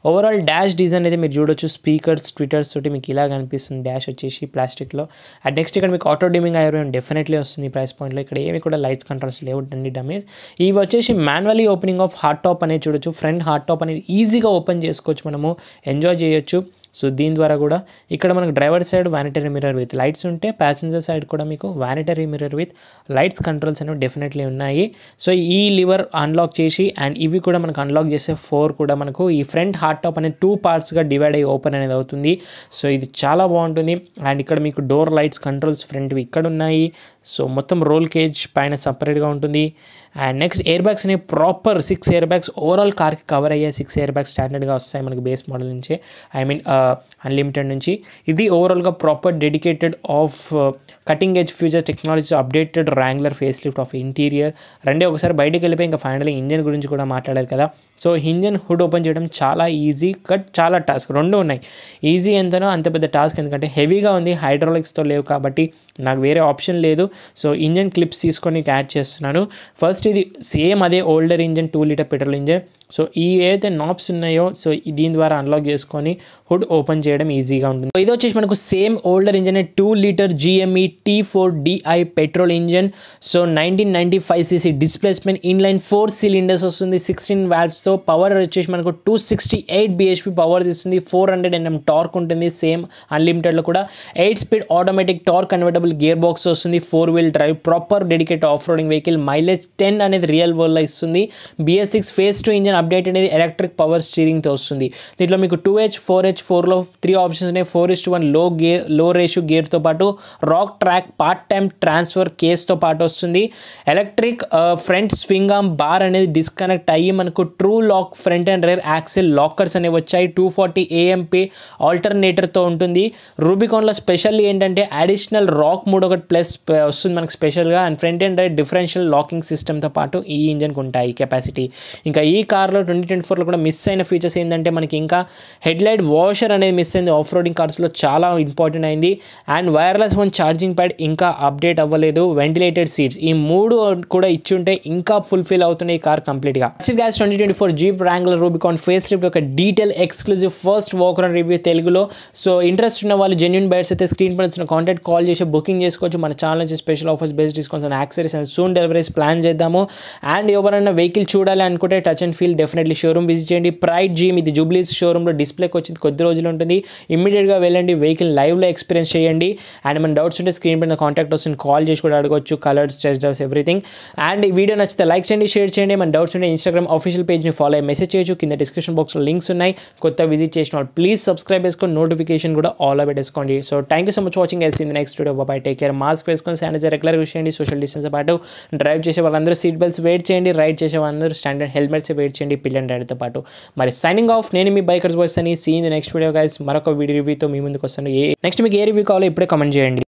ఓవరాల్ డాష్ డిజైన్ అయితే మీరు చూడొచ్చు. స్పీకర్స్, ట్విటర్స్ తోటి మీకు ఇలా కనిపిస్తుంది డాష్ వచ్చేసి ప్లాస్టిక్లో. అండ్ నెక్స్ట్ ఇక్కడ మీకు ఆటో డిమింగ్ ఐఆర్ఎం డెఫినెట్లీ వస్తుంది ఈ ప్రైస్ పాయింట్లో. ఇక్కడ ఏమి కూడా లైట్స్ కంట్రోల్స్ లేవుంటండి డమేజ్. ఇవి వచ్చేసి manually opening of hard top అనేది చూడొచ్చు. ఫ్రంట్ హార్డ్ టాప్ అనేది ఈజీగా ఓపెన్ చేసుకోవచ్చు, మనము ఎంజాయ్ చేయొచ్చు. సో దీని ద్వారా కూడా ఇక్కడ మనకు driver side vanity mirror with lights ఉంటే, ప్యాసింజర్ సైడ్ కూడా మీకు vanity mirror with lights controls అనేవి డెఫినెట్లీ ఉన్నాయి. సో ఈ లివర్ అన్లాక్ చేసి అండ్ ఇవి కూడా మనకు అన్లాక్ చేసే 4 కూడా మనకు ఈ ఫ్రంట్ హార్డ్ టాప్ అనేది 2 పార్ట్స్గా డివైడ్ అయ్యి ఓపెన్ అనేది అవుతుంది. సో ఇది చాలా బాగుంటుంది. అండ్ ఇక్కడ మీకు డోర్ లైట్స్ కంట్రోల్స్ ఫ్రంట్వి ఇక్కడ ఉన్నాయి. సో మొత్తం రోల్ కేజ్ పైన సపరేట్గా ఉంటుంది. అండ్ నెక్స్ట్ ఎయిర్ బ్యాగ్స్ అనేవి ప్రాపర్ 6 ఎయిర్ బ్యాగ్స్ ఓవరాల్ కార్కి కవర్ అయ్యే 6 ఎయిర్ బ్యాగ్స్ స్టాండర్డ్గా వస్తాయి మనకి బేస్ మోడల్ నుంచి, ఐ మీన్ అన్లిమిటెడ్ నుంచి. ఇది ఓవరాల్గా proper dedicated off cutting edge future technology updated Wrangler face lift off interior. రెండే ఒకసారి బయటకు వెళ్ళిపోయి ఇంకా ఫైనల్గా ఇంజన్ గురించి కూడా మాట్లాడాలి కదా. సో ఇంజన్ హుడ్ ఓపెన్ చేయడం చాలా ఈజీ, కట్ చాలా టాస్క్ రెండు ఉన్నాయి. ఈజీ ఎంతనో అంత పెద్ద టాస్క్, ఎందుకంటే హెవీగా ఉంది, హైడ్రాలిక్స్తో లేవు కాబట్టి నాకు వేరే ఆప్షన్ లేదు. సో ఇంజన్ క్లిప్స్ తీసుకొని యాడ్ చేస్తున్నాను. ఫస్ట్ ఇది సేమ్ అదే older engine 2 litre petrol engine. So ఈ ఏదైతే నాబ్స్ ఉన్నాయో సో దీని ద్వారా అన్లాక్ చేసుకొని హుడ్ ఓపెన్ చేయడం ఈజీగా ఉంటుంది. ఇది వచ్చేసి మనకు same older engine 2 litre GME T4DI petrol engine. So 1995cc displacement, inline 4 cylinders వస్తుంది, 16 వాల్వ్స్తో. పవర్ వచ్చేసి మనకు 268 bhp పవర్ ఇస్తుంది, 400 Nm టార్క్ ఉంటుంది. సేమ్ అన్లిమిటెడ్లో కూడా 8 speed automatic torque convertible gear box వస్తుంది, 4 wheel drive, proper dedicated off roading vehicle. Mileage 10 అనేది real వరల్డ్లో ఇస్తుంది. BS6 ఫేజ్ 2 ఇంజన్ అప్డేట్ అనేది ఎలక్ట్రిక్ పవర్ స్టీరింగ్తో వస్తుంది. దీంట్లో మీకు 2H 4H 4లో 3 ఆప్షన్స్ ఉన్నాయి. 4:1 లో రేషియో గేర్తో పాటు rock track part time transfer కేస్తో పాటు వస్తుంది. Electric front swing arm bar అనేది డిస్కనెక్ట్ అయ్యి మనకు true lock front and rear axle lockers అనేవి వచ్చాయి. 240 AMP ఆల్టర్నేటర్తో ఉంటుంది. రూబికాన్లో స్పెషల్ ఏంటంటే అడిషనల్ రాక్ మోడ్ ఒకటి ప్లస్ వస్తుంది మనకు స్పెషల్గా. And front and right differential locking సిస్టమ్తో పాటు ఈ ఇంజన్కి ఉంటాయి కెపాసిటీ. ఇంకా ఈ కార్లో 2024లో కూడా మిస్ అయిన ఫీచర్స్ ఏంటంటే మనకి ఇంకా హెడ్లైట్ వాషర్ అనేది మిస్ అయింది. ఆఫ్ రోడింగ్ కార్స్లో చాలా ఇంపార్టెంట్ అయింది. And wireless phone charging pad ఇంకా అప్డేట్ అవ్వలేదు. వెంటిలేటెడ్ సీట్స్ ఈ 3 కూడా ఇచ్చి ఉంటే ఇంకా ఫుల్ఫిల్ అవుతుంది ఈ కార్ కంప్లీట్గా. గ్యాస్ 2024 జీప్ వ్రాంగ్లర్ రూబికాన్ ఫేస్ లిఫ్ట్ ఒక detail exclusive first walk around review తెలుగులో. సో ఇంట్రెస్ట్ ఉన్న వాళ్ళు జెన్యూన్ బయర్స్ అయితే స్క్రీన్ పైన వచ్చిన కాంటాక్ట్ కాల్ చేసి బుకింగ్ చేసుకోవచ్చు. మన ఛానల్ నుంచి special offers, best discounts and accessories and soon deliveries plan చేద్దాము. అండ్ ఎవరైనా వెహికల్ చూడాలి అనుకుంటే touch and feel definitely showroom visit చేయండి. ప్రైడ్ జీమ్ ఇది జూబ్లీస్ షోరూంలో డిస్ప్లేకి వచ్చింది, కొద్ది రోజులు ఉంటుంది. ఇమ్మీడియట్గా వెళ్ళండి, వెహికల్ లైవ్లో ఎక్స్పీరియన్స్ చేయండి. అండ్ మన డౌట్స్ ఉంటే స్క్రీన్ పైన కాంటాక్ట్ వస్తుంది, కాల్ చేసి కూడా అడగవచ్చు. Colours, test drives, everything. And ఈ వీడియో నచ్చితే లైక్ చేయండి, షేర్ చేయండి. మన డౌట్స్ ఉంటే ఇన్స్టాగ్రామ్ ఆఫీషియల్ పేజ్ని ఫాలో అయ్యి మెసేజ్ చేయొచ్చు. కింద డిస్క్రిప్షన్ బాక్స్లో లింక్స్ ఉన్నాయి. కొత్త విజిట్ చేసిన వాళ్ళు ప్లీజ్ సబ్స్క్రైబ్ చేసుకొని నోటిఫికేషన్ కూడా ఆల్ అవి వేసుకోండి. So thank you so much watching. See in the next video. Bye, take care, mask వేసుకొని శానిటైజర్ రెగ్యులర్గా యూస్ చేయండి. సోషల్ డిస్టెన్స్ పాటు డ్రైవ్ చేసే వాళ్ళందరూ సీట్ బెల్ట్స్ వెయిట్ చేయండి. రైడ్ చేసే వాళ్ళందరూ స్టాండర్డ్ హెల్మెట్స్ వెయిట్ చేయండి పిల్లల రైడ్తో పాటు. మరి సైనింగ్ ఆఫ్, నేను మీ బైకర్స్ బాయ్స్ అని. See in the next video guys. మరొక వీడియో రివ్యూతో మీ ముందుకు వస్తాను. నెక్స్ట్ మీకు ఏ రివ్యూ కావాలో ఇప్పుడే కామెంట్ చేయండి.